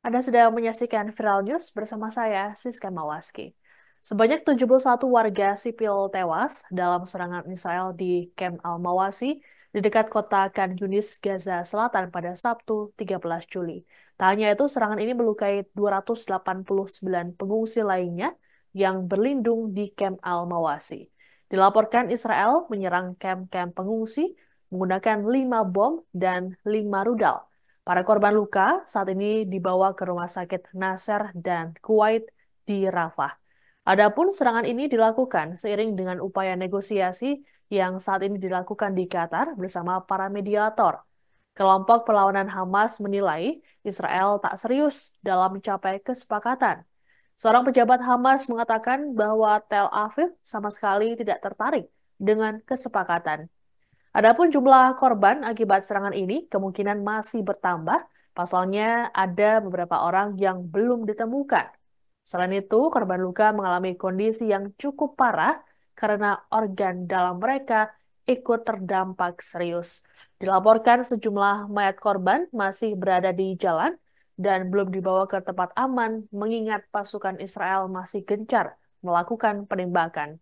Anda sedang menyaksikan Viral News bersama saya, Siska Mawaski. Sebanyak 71 warga sipil tewas dalam serangan Israel di Camp Al-Mawasi di dekat kota Khan Yunis, Gaza Selatan pada Sabtu 13 Juli. Tak hanya itu, serangan ini melukai 289 pengungsi lainnya yang berlindung di Camp Al-Mawasi. Dilaporkan Israel menyerang kamp-kamp pengungsi menggunakan 5 bom dan 5 rudal. Para korban luka saat ini dibawa ke Rumah Sakit Nasser dan Kuwait di Rafah. Adapun serangan ini dilakukan seiring dengan upaya negosiasi yang saat ini dilakukan di Qatar bersama para mediator. Kelompok perlawanan Hamas menilai Israel tak serius dalam mencapai kesepakatan. Seorang pejabat Hamas mengatakan bahwa Tel Aviv sama sekali tidak tertarik dengan kesepakatan. Adapun jumlah korban akibat serangan ini kemungkinan masih bertambah, pasalnya ada beberapa orang yang belum ditemukan. Selain itu, korban luka mengalami kondisi yang cukup parah karena organ dalam mereka ikut terdampak serius. Dilaporkan sejumlah mayat korban masih berada di jalan dan belum dibawa ke tempat aman mengingat pasukan Israel masih gencar melakukan penembakan.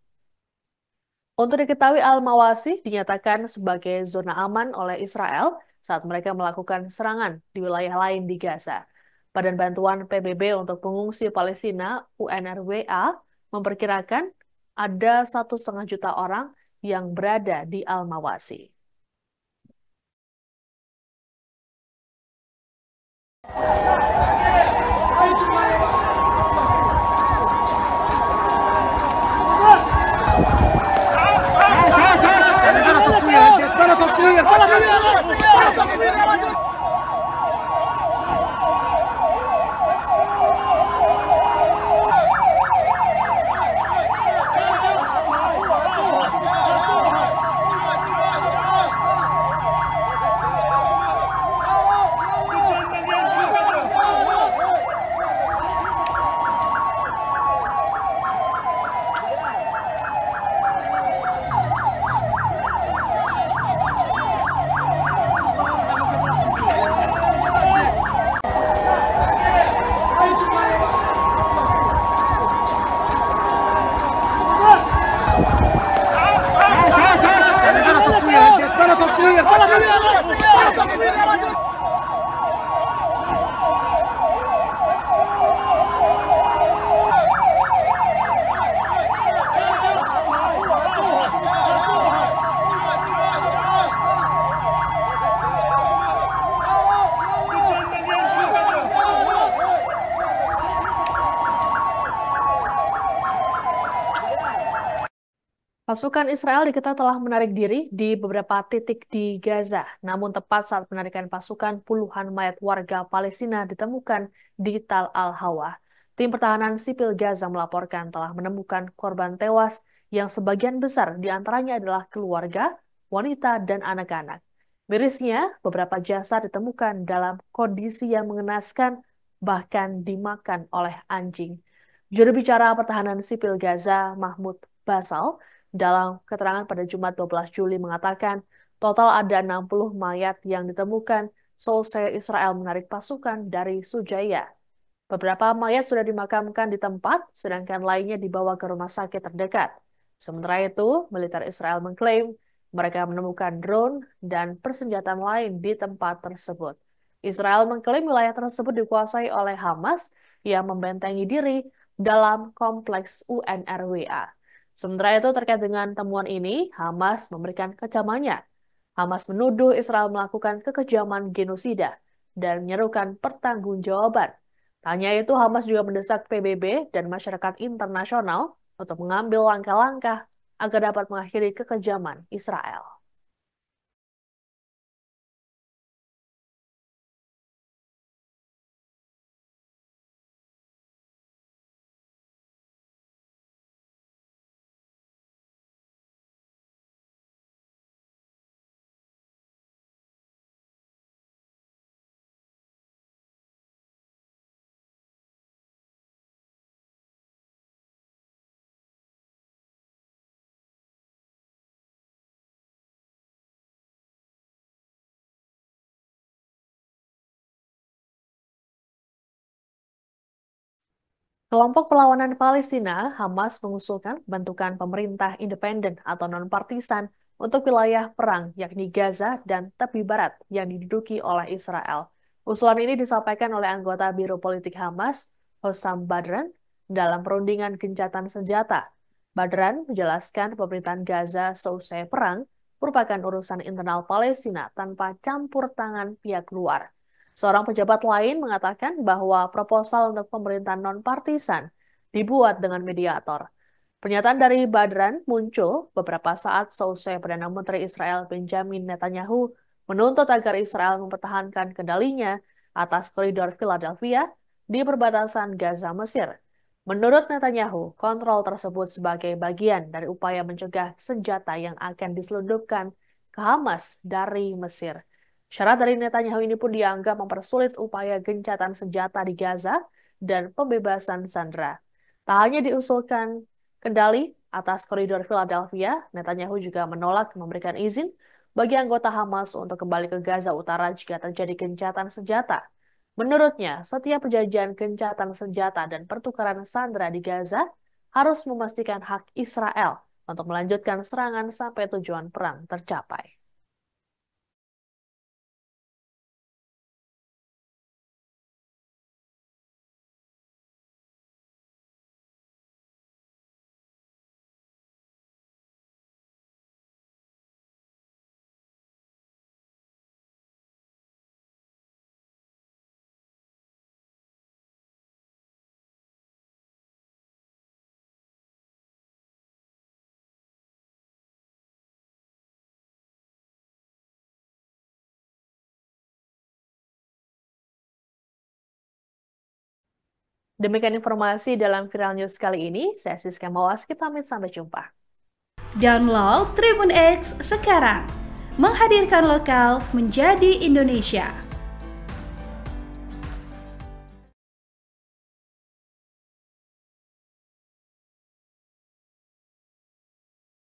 Untuk diketahui Al-Mawasi dinyatakan sebagai zona aman oleh Israel saat mereka melakukan serangan di wilayah lain di Gaza. Badan Bantuan PBB untuk Pengungsi Palestina (UNRWA) memperkirakan ada 1,5 juta orang yang berada di Al-Mawasi. Pasukan Israel diketahui telah menarik diri di beberapa titik di Gaza. Namun tepat saat penarikan pasukan, puluhan mayat warga Palestina ditemukan di Tal Al-Hawa. Tim pertahanan sipil Gaza melaporkan telah menemukan korban tewas yang sebagian besar diantaranya adalah keluarga, wanita, dan anak-anak. Mirisnya, beberapa jasad ditemukan dalam kondisi yang mengenaskan, bahkan dimakan oleh anjing. Juru bicara pertahanan sipil Gaza, Mahmud Basal, dalam keterangan pada Jumat 12 Juli mengatakan total ada 60 mayat yang ditemukan selesai Israel menarik pasukan dari Sujaya. Beberapa mayat sudah dimakamkan di tempat, sedangkan lainnya dibawa ke rumah sakit terdekat. Sementara itu, militer Israel mengklaim mereka menemukan drone dan persenjataan lain di tempat tersebut. Israel mengklaim wilayah tersebut dikuasai oleh Hamas yang membentengi diri dalam kompleks UNRWA. Sementara itu, terkait dengan temuan ini, Hamas memberikan kecamannya. Hamas menuduh Israel melakukan kekejaman genosida dan menyerukan pertanggungjawaban. Tak hanya itu, Hamas juga mendesak PBB dan masyarakat internasional untuk mengambil langkah-langkah agar dapat mengakhiri kekejaman Israel. Kelompok perlawanan Palestina, Hamas mengusulkan bentukan pemerintah independen atau non-partisan untuk wilayah perang, yakni Gaza dan tepi barat yang diduduki oleh Israel. Usulan ini disampaikan oleh anggota Biro Politik Hamas, Hossam Badran, dalam perundingan gencatan senjata. Badran menjelaskan pemerintahan Gaza selesai perang merupakan urusan internal Palestina tanpa campur tangan pihak luar. Seorang pejabat lain mengatakan bahwa proposal untuk pemerintahan non-partisan dibuat dengan mediator. Pernyataan dari Badran muncul beberapa saat selesai Perdana Menteri Israel Benjamin Netanyahu menuntut agar Israel mempertahankan kendalinya atas koridor Philadelphia di perbatasan Gaza, Mesir. Menurut Netanyahu, kontrol tersebut sebagai bagian dari upaya mencegah senjata yang akan diselundupkan ke Hamas dari Mesir. Syarat dari Netanyahu ini pun dianggap mempersulit upaya gencatan senjata di Gaza dan pembebasan sandera. Tak hanya diusulkan kendali atas koridor Philadelphia, Netanyahu juga menolak memberikan izin bagi anggota Hamas untuk kembali ke Gaza Utara jika terjadi gencatan senjata. Menurutnya, setiap perjanjian gencatan senjata dan pertukaran sandera di Gaza harus memastikan hak Israel untuk melanjutkan serangan sampai tujuan perang tercapai. Demikian informasi dalam Viral News kali ini. Saya Siska Mawaski pamit, sampai jumpa. Download Tribun X sekarang. Menghadirkan lokal menjadi Indonesia.